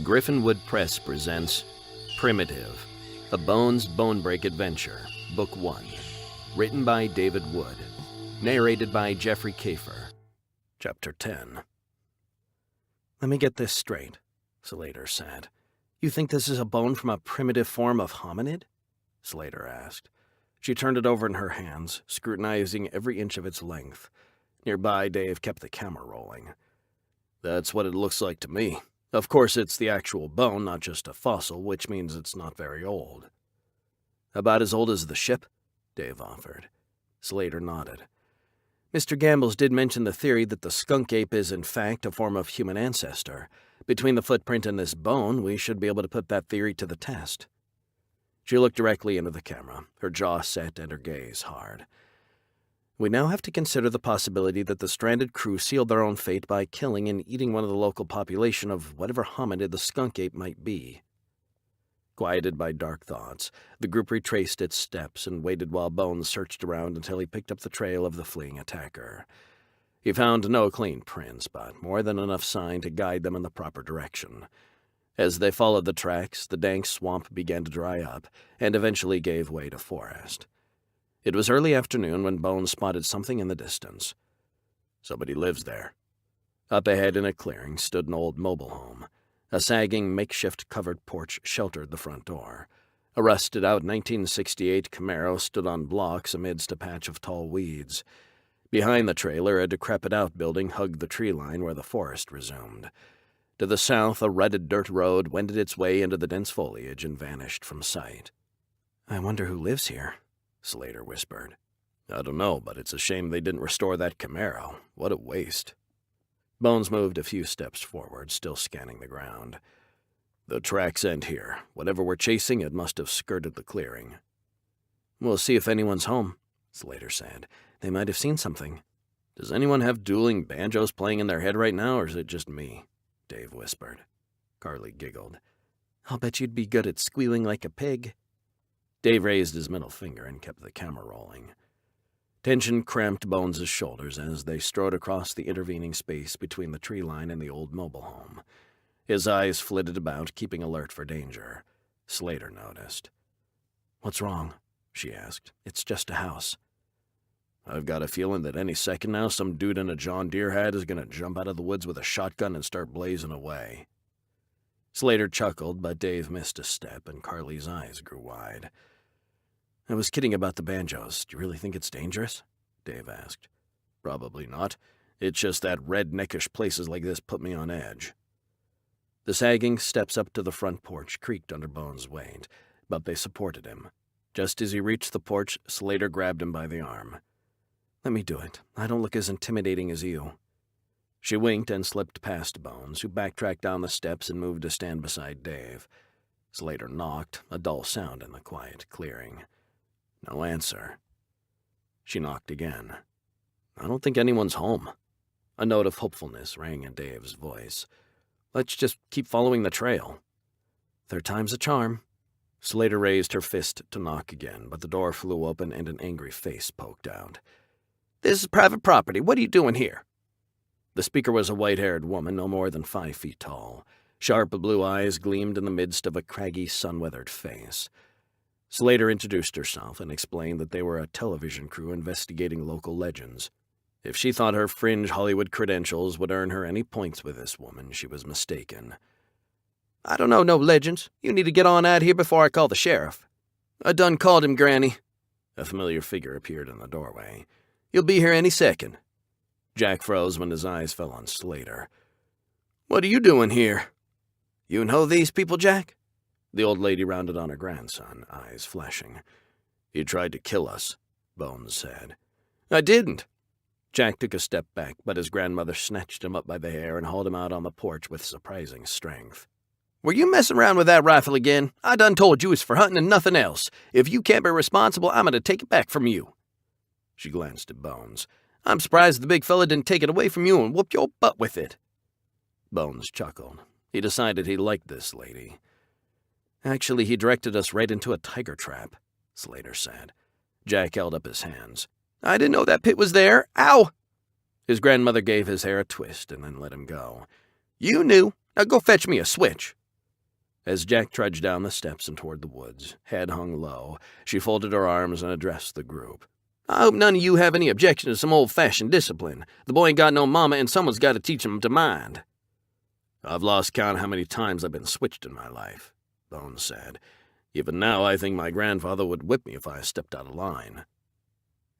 Griffinwood Press presents Primitive, A Bones Bonebrake Adventure, Book 1, written by David Wood, narrated by Jeffrey Kafer. Chapter 10. "Let me get this straight," Slater said. "You think this is a bone from a primitive form of hominid?" Slater asked. She turned it over in her hands, scrutinizing every inch of its length. Nearby, Dave kept the camera rolling. "That's what it looks like to me. Of course, it's the actual bone, not just a fossil, which means it's not very old." "About as old as the ship?" Dave offered. Slater nodded. "Mr. Gambles did mention the theory that the skunk ape is, in fact, a form of human ancestor. Between the footprint and this bone, we should be able to put that theory to the test." She looked directly into the camera, her jaw set and her gaze hard. "We now have to consider the possibility that the stranded crew sealed their own fate by killing and eating one of the local population of whatever hominid the skunk ape might be." Quieted by dark thoughts, the group retraced its steps and waited while Bones searched around until he picked up the trail of the fleeing attacker. He found no clean prints, but more than enough sign to guide them in the proper direction. As they followed the tracks, the dank swamp began to dry up and eventually gave way to forest. It was early afternoon when Bones spotted something in the distance. "Somebody lives there." Up ahead in a clearing stood an old mobile home. A sagging, makeshift covered porch sheltered the front door. A rusted-out 1968 Camaro stood on blocks amidst a patch of tall weeds. Behind the trailer, a decrepit outbuilding hugged the tree line where the forest resumed. To the south, a rutted dirt road wended its way into the dense foliage and vanished from sight. "I wonder who lives here," Slater whispered. "I don't know, but it's a shame they didn't restore that Camaro. What a waste." Bones moved a few steps forward, still scanning the ground. "The tracks end here. Whatever we're chasing, it must have skirted the clearing." "We'll see if anyone's home," Slater said. "They might have seen something." "Does anyone have dueling banjos playing in their head right now, or is it just me?" Dave whispered. Carly giggled. "I'll bet you'd be good at squealing like a pig." Dave raised his middle finger and kept the camera rolling. Tension cramped Bones' shoulders as they strode across the intervening space between the tree line and the old mobile home. His eyes flitted about, keeping alert for danger. Slater noticed. "What's wrong?" she asked. "It's just a house." "I've got a feeling that any second now some dude in a John Deere hat is going to jump out of the woods with a shotgun and start blazing away." Slater chuckled, but Dave missed a step, and Carly's eyes grew wide. "I was kidding about the banjos. Do you really think it's dangerous?" Dave asked. "Probably not. It's just that redneckish places like this put me on edge." The sagging steps up to the front porch creaked under Bones' weight, but they supported him. Just as he reached the porch, Slater grabbed him by the arm. "Let me do it. I don't look as intimidating as you." She winked and slipped past Bones, who backtracked down the steps and moved to stand beside Dave. Slater knocked, a dull sound in the quiet clearing. No answer. She knocked again. "I don't think anyone's home." A note of hopefulness rang in Dave's voice. "Let's just keep following the trail." "Third time's a charm." Slater raised her fist to knock again, but the door flew open and an angry face poked out. "This is private property. What are you doing here?" The speaker was a white-haired woman no more than 5 feet tall. Sharp blue eyes gleamed in the midst of a craggy, sun-weathered face. Slater introduced herself and explained that they were a television crew investigating local legends. If she thought her fringe Hollywood credentials would earn her any points with this woman, she was mistaken. "I don't know no legends. You need to get on out here before I call the sheriff." "I done called him, Granny." A familiar figure appeared in the doorway. "You'll be here any second." Jack froze when his eyes fell on Slater. "What are you doing here?" "You know these people, Jack?" The old lady rounded on her grandson, eyes flashing. "He tried to kill us," Bones said. "I didn't." Jack took a step back, but his grandmother snatched him up by the hair and hauled him out on the porch with surprising strength. "Were you messing around with that rifle again? I done told you it's for hunting and nothing else. If you can't be responsible, I'm going to take it back from you." She glanced at Bones. "I'm surprised the big fella didn't take it away from you and whoop your butt with it." Bones chuckled. He decided he liked this lady. "Actually, he directed us right into a tiger trap," Slater said. Jack held up his hands. "I didn't know that pit was there. Ow!" His grandmother gave his hair a twist and then let him go. "You knew. Now go fetch me a switch." As Jack trudged down the steps and toward the woods, head hung low, she folded her arms and addressed the group. "I hope none of you have any objection to some old-fashioned discipline. The boy ain't got no mama, and someone's got to teach him to mind." "I've lost count how many times I've been switched in my life," Bones said. "Even now I think my grandfather would whip me if I stepped out of line."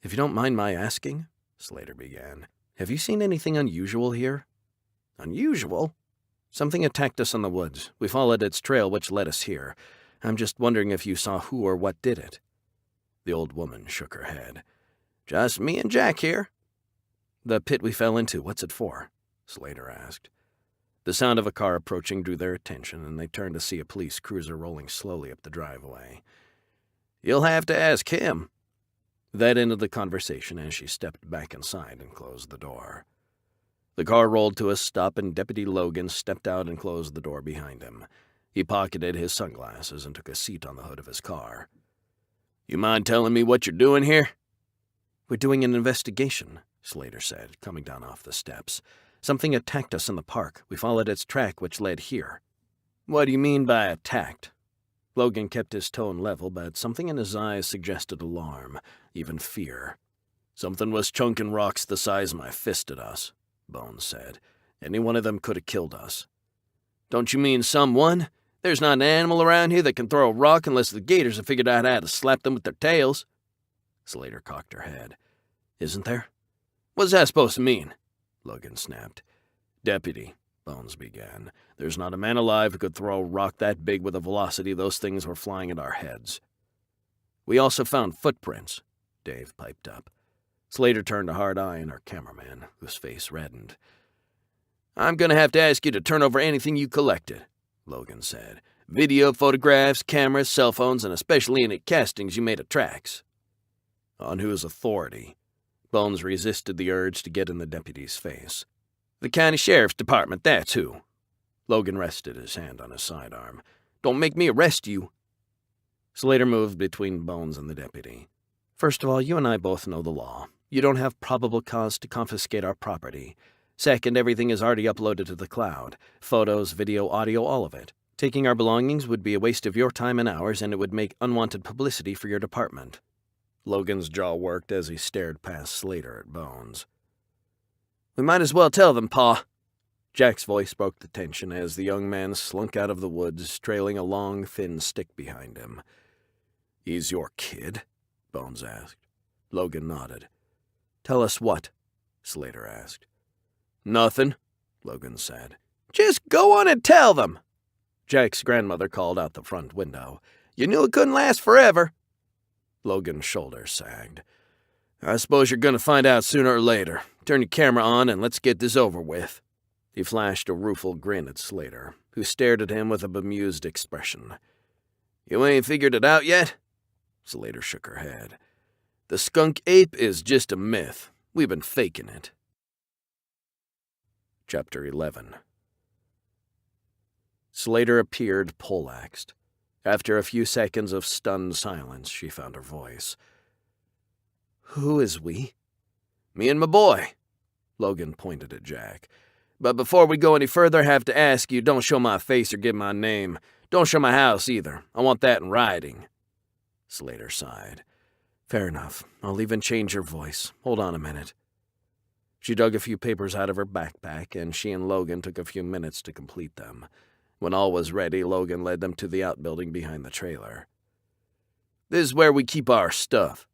"If you don't mind my asking," Slater began, "have you seen anything unusual here?" "Unusual?" "Something attacked us in the woods. We followed its trail, which led us here. I'm just wondering if you saw who or what did it." The old woman shook her head. "Just me and Jack here." "The pit we fell into, what's it for?" Slater asked. The sound of a car approaching drew their attention, and they turned to see a police cruiser rolling slowly up the driveway. "You'll have to ask him." That ended the conversation as she stepped back inside and closed the door. The car rolled to a stop, and Deputy Logan stepped out and closed the door behind him. He pocketed his sunglasses and took a seat on the hood of his car. "You mind telling me what you're doing here?" "We're doing an investigation," Slater said, coming down off the steps. "Something attacked us in the park. We followed its track, which led here." "What do you mean by attacked?" Logan kept his tone level, but something in his eyes suggested alarm, even fear. "Something was chunking rocks the size of my fist at us," Bones said. "Any one of them could have killed us." "Don't you mean someone? There's not an animal around here that can throw a rock unless the gators have figured out how to slap them with their tails." Slater cocked her head. "Isn't there?" "What's that supposed to mean?" Logan snapped. "Deputy," Bones began, "there's not a man alive who could throw a rock that big with the velocity those things were flying at our heads." "We also found footprints," Dave piped up. Slater turned a hard eye on our cameraman, whose face reddened. "I'm going to have to ask you to turn over anything you collected," Logan said. "Video, photographs, cameras, cell phones, and especially any castings you made of tracks." "On whose authority?" Bones resisted the urge to get in the deputy's face. "The county sheriff's department, that's who." Logan rested his hand on his sidearm. "Don't make me arrest you." Slater moved between Bones and the deputy. "First of all, you and I both know the law. You don't have probable cause to confiscate our property. Second, everything is already uploaded to the cloud. Photos, video, audio, all of it. Taking our belongings would be a waste of your time and ours, and it would make unwanted publicity for your department." Logan's jaw worked as he stared past Slater at Bones. "We might as well tell them, Pa." Jack's voice broke the tension as the young man slunk out of the woods, trailing a long, thin stick behind him. "He's your kid?" Bones asked. Logan nodded. "Tell us what?" Slater asked. "Nothing," Logan said. "Just go on and tell them." Jack's grandmother called out the front window. "You knew it couldn't last forever." Logan's shoulders sagged. "I suppose you're going to find out sooner or later. Turn your camera on and let's get this over with." He flashed a rueful grin at Slater, who stared at him with a bemused expression. "You ain't figured it out yet?" Slater shook her head. "The skunk ape is just a myth. We've been faking it." Chapter 11. Slater appeared poleaxed. After a few seconds of stunned silence, she found her voice. "Who is we?" "Me and my boy." Logan pointed at Jack. "But before we go any further, I have to ask you, don't show my face or give my name. Don't show my house either. I want that in writing." Slater sighed. "Fair enough. I'll even change your voice. Hold on a minute." She dug a few papers out of her backpack, and she and Logan took a few minutes to complete them. When all was ready, Logan led them to the outbuilding behind the trailer. "This is where we keep our stuff."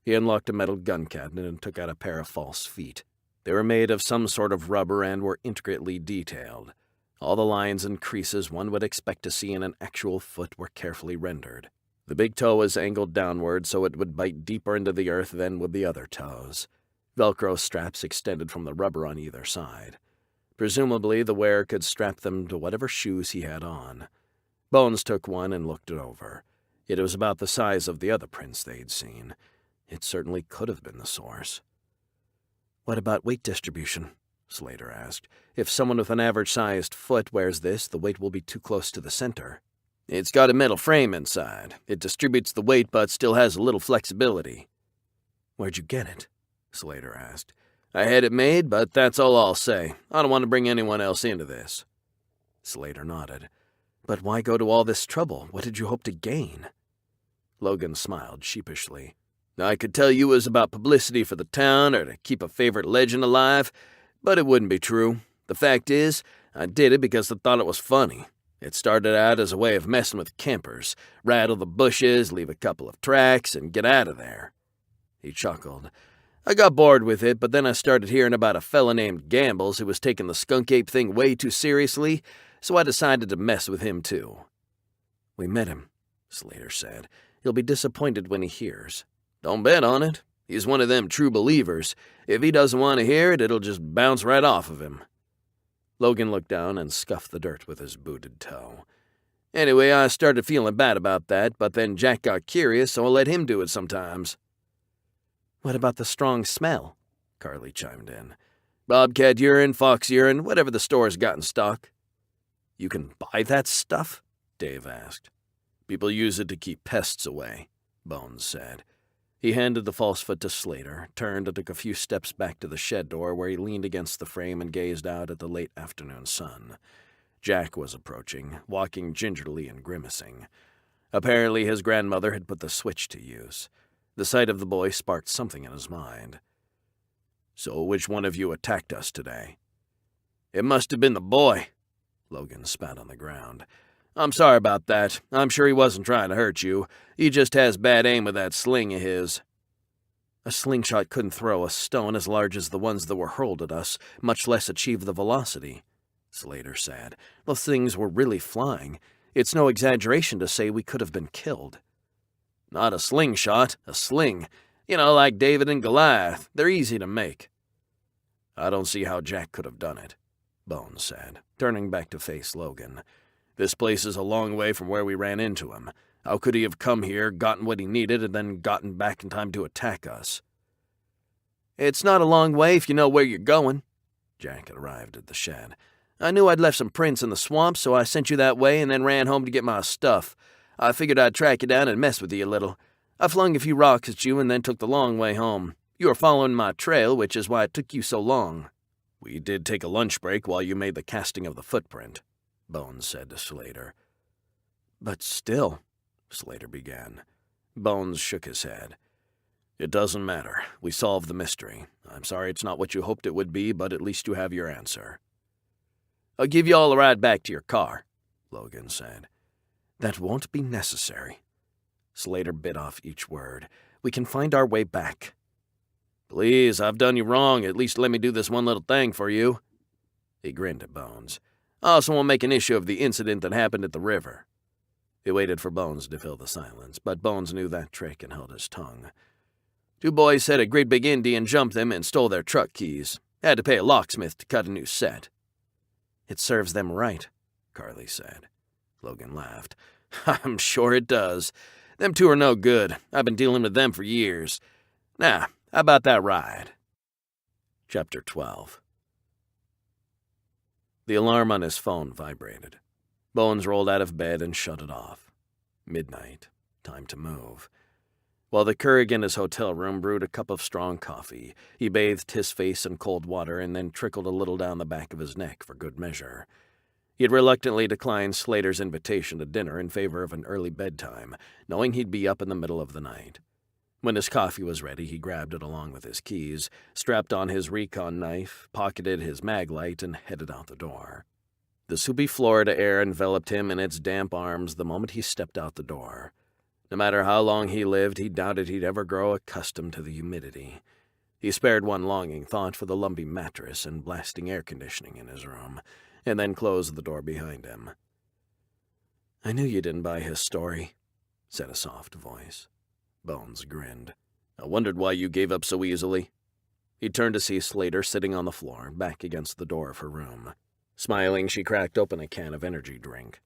He unlocked a metal gun cabinet and took out a pair of false feet. They were made of some sort of rubber and were intricately detailed. All the lines and creases one would expect to see in an actual foot were carefully rendered. The big toe was angled downward so it would bite deeper into the earth than would the other toes. Velcro straps extended from the rubber on either side. Presumably, the wearer could strap them to whatever shoes he had on. Bones took one and looked it over. It was about the size of the other prints they'd seen. It certainly could have been the source. "What about weight distribution?" Slater asked. "If someone with an average-sized foot wears this, the weight will be too close to the center." "It's got a metal frame inside. It distributes the weight but still has a little flexibility." "Where'd you get it?" Slater asked. "I had it made, but that's all I'll say. I don't want to bring anyone else into this." Slater nodded. But why go to all this trouble? What did you hope to gain? Logan smiled sheepishly. I could tell you it was about publicity for the town or to keep a favorite legend alive, but it wouldn't be true. The fact is, I did it because I thought it was funny. It started out as a way of messing with campers, rattle the bushes, leave a couple of tracks, and get out of there. He chuckled. I got bored with it, but then I started hearing about a fella named Gambles who was taking the skunk ape thing way too seriously, so I decided to mess with him too. We met him, Slater said. He'll be disappointed when he hears. Don't bet on it. He's one of them true believers. If he doesn't want to hear it, it'll just bounce right off of him. Logan looked down and scuffed the dirt with his booted toe. Anyway, I started feeling bad about that, but then Jack got curious, so I let him do it sometimes. What about the strong smell? Carly chimed in. Bobcat urine, fox urine, whatever the store's got in stock. You can buy that stuff? Dave asked. People use it to keep pests away, Bones said. He handed the falsefoot to Slater, turned and took a few steps back to the shed door where he leaned against the frame and gazed out at the late afternoon sun. Jack was approaching, walking gingerly and grimacing. Apparently his grandmother had put the switch to use. The sight of the boy sparked something in his mind. So which one of you attacked us today? It must have been the boy. Logan spat on the ground. I'm sorry about that. I'm sure he wasn't trying to hurt you. He just has bad aim with that sling of his. A slingshot couldn't throw a stone as large as the ones that were hurled at us, much less achieve the velocity, Slater said. Those things were really flying. It's no exaggeration to say we could have been killed. Not a slingshot, a sling. You know, like David and Goliath. They're easy to make. I don't see how Jack could have done it, Bones said, turning back to face Logan. This place is a long way from where we ran into him. How could he have come here, gotten what he needed, and then gotten back in time to attack us? It's not a long way if you know where you're going. Jack had arrived at the shed. I knew I'd left some prints in the swamp, so I sent you that way and then ran home to get my stuff. I figured I'd track you down and mess with you a little. I flung a few rocks at you and then took the long way home. You were following my trail, which is why it took you so long. We did take a lunch break while you made the casting of the footprint, Bones said to Slater. But still, Slater began. Bones shook his head. It doesn't matter. We solved the mystery. I'm sorry it's not what you hoped it would be, but at least you have your answer. I'll give you all a ride back to your car, Logan said. That won't be necessary. Slater bit off each word. We can find our way back. Please, I've done you wrong. At least let me do this one little thing for you. He grinned at Bones. I also won't make an issue of the incident that happened at the river. He waited for Bones to fill the silence, but Bones knew that trick and held his tongue. Two boys said a great big Indian jumped them and stole their truck keys. Had to pay a locksmith to cut a new set. It serves them right, Carly said. Logan laughed. I'm sure it does. Them two are no good. I've been dealing with them for years. Now, how about that ride? Chapter 12. The alarm on his phone vibrated. Bones rolled out of bed and shut it off. Midnight. Time to move. While the Currig in his hotel room brewed a cup of strong coffee, he bathed his face in cold water and then trickled a little down the back of his neck for good measure. He had reluctantly declined Slater's invitation to dinner in favor of an early bedtime, knowing he'd be up in the middle of the night. When his coffee was ready, he grabbed it along with his keys, strapped on his recon knife, pocketed his mag light, and headed out the door. The soupy Florida air enveloped him in its damp arms the moment he stepped out the door. No matter how long he lived, he doubted he'd ever grow accustomed to the humidity. He spared one longing thought for the lumpy mattress and blasting air conditioning in his room, and then closed the door behind him. I knew you didn't buy his story, said a soft voice. Bones grinned. I wondered why you gave up so easily. He turned to see Slater sitting on the floor, back against the door of her room. Smiling, she cracked open a can of energy drink.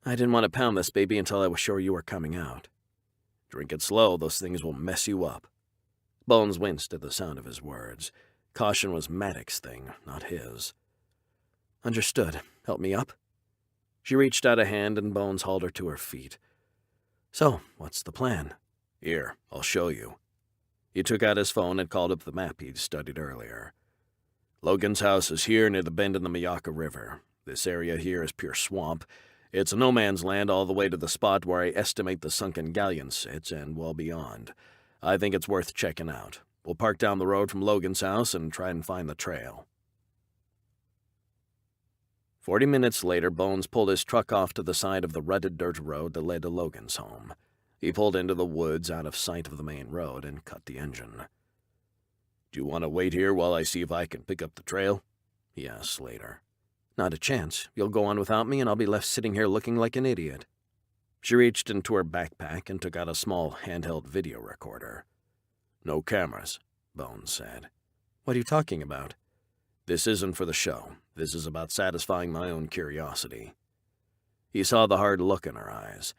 I didn't want to pound this baby until I was sure you were coming out. Drink it slow, those things will mess you up. Bones winced at the sound of his words. Caution was Maddox's thing, not his. Understood. Help me up? She reached out a hand and Bones hauled her to her feet. So, what's the plan? Here, I'll show you. He took out his phone and called up the map he'd studied earlier. Logan's house is here near the bend in the Miyaka River. This area here is pure swamp. It's no man's land all the way to the spot where I estimate the sunken galleon sits, and well beyond. I think it's worth checking out. We'll park down the road from Logan's house and try and find the trail." 40 minutes later, Bones pulled his truck off to the side of the rutted dirt road that led to Logan's home. He pulled into the woods out of sight of the main road and cut the engine. "Do you want to wait here while I see if I can pick up the trail?" he asked Slater. "Not a chance. You'll go on without me, and I'll be left sitting here looking like an idiot." She reached into her backpack and took out a small handheld video recorder. "No cameras," Bones said. "What are you talking about?" "This isn't for the show. This is about satisfying my own curiosity." He saw the hard look in her eyes.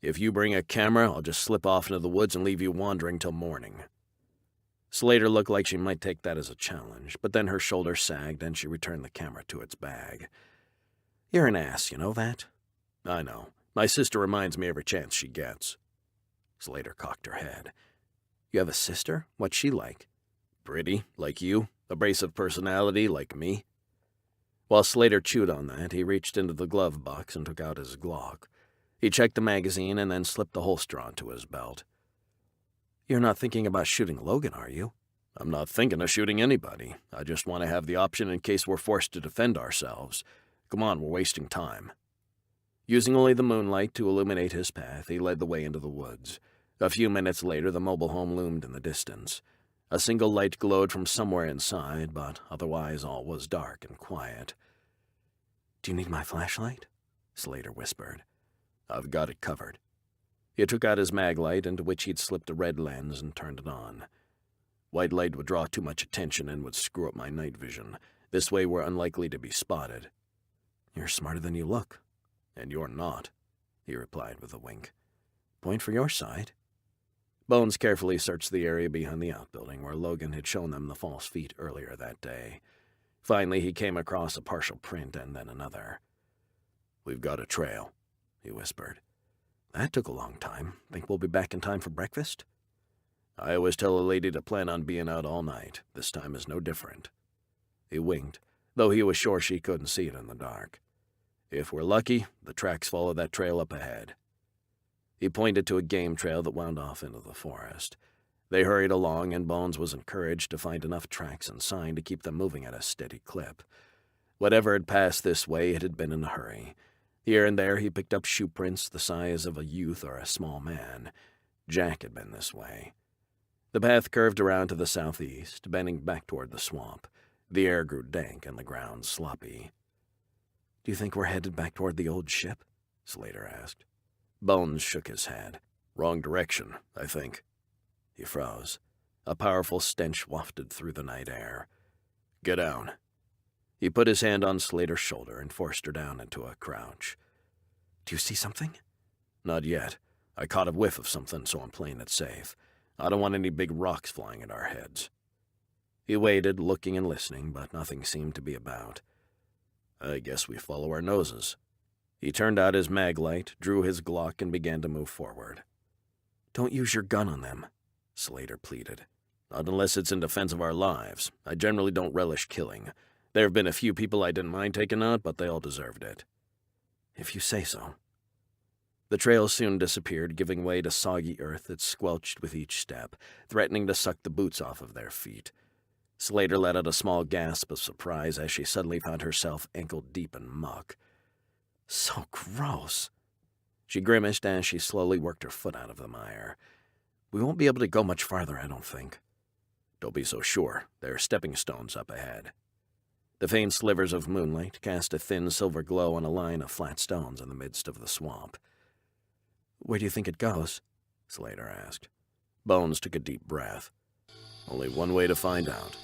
"If you bring a camera, I'll just slip off into the woods and leave you wandering till morning." Slater looked like she might take that as a challenge, but then her shoulders sagged and she returned the camera to its bag. "You're an ass, you know that?" "I know. My sister reminds me every chance she gets." Slater cocked her head. "You have a sister? What's she like?" "Pretty, like you. Abrasive personality, like me." While Slater chewed on that, he reached into the glove box and took out his Glock. He checked the magazine and then slipped the holster onto his belt. "You're not thinking about shooting Logan, are you?" "I'm not thinking of shooting anybody. I just want to have the option in case we're forced to defend ourselves. Come on, we're wasting time." Using only the moonlight to illuminate his path, he led the way into the woods. A few minutes later, the mobile home loomed in the distance. A single light glowed from somewhere inside, but otherwise all was dark and quiet. "Do you need my flashlight?" Slater whispered. "I've got it covered." He took out his mag light, into which he'd slipped a red lens, and turned it on. "White light would draw too much attention and would screw up my night vision. This way we're unlikely to be spotted." "You're smarter than you look." "And you're not," he replied with a wink. "Point for your side." Bones carefully searched the area behind the outbuilding where Logan had shown them the false feet earlier that day. Finally, he came across a partial print and then another. "We've got a trail," he whispered. "That took a long time. Think we'll be back in time for breakfast?" "I always tell a lady to plan on being out all night. This time is no different." He winked, though he was sure she couldn't see it in the dark. "If we're lucky, the tracks follow that trail up ahead." He pointed to a game trail that wound off into the forest. They hurried along, and Bones was encouraged to find enough tracks and sign to keep them moving at a steady clip. Whatever had passed this way, it had been in a hurry. Here and there he picked up shoe prints the size of a youth or a small man. Jack had been this way. The path curved around to the southeast, bending back toward the swamp. The air grew dank and the ground sloppy. "Do you think we're headed back toward the old ship?" Slater asked. Bones shook his head. "Wrong direction, I think." He froze. A powerful stench wafted through the night air. "Get down." He put his hand on Slater's shoulder and forced her down into a crouch. "Do you see something?" "Not yet. I caught a whiff of something, so I'm playing it safe. I don't want any big rocks flying at our heads." He waited, looking and listening, but nothing seemed to be about. "I guess we follow our noses." He turned out his mag light, drew his Glock, and began to move forward. "Don't use your gun on them," Slater pleaded. "Not unless it's in defense of our lives. I generally don't relish killing. There have been a few people I didn't mind taking out, but they all deserved it." "If you say so." The trail soon disappeared, giving way to soggy earth that squelched with each step, threatening to suck the boots off of their feet. Slater let out a small gasp of surprise as she suddenly found herself ankle-deep in muck. "So gross." She grimaced as she slowly worked her foot out of the mire. "We won't be able to go much farther, I don't think." "Don't be so sure. There are stepping stones up ahead." The faint slivers of moonlight cast a thin silver glow on a line of flat stones in the midst of the swamp. "Where do you think it goes?" Slater asked. Bones took a deep breath. "Only one way to find out."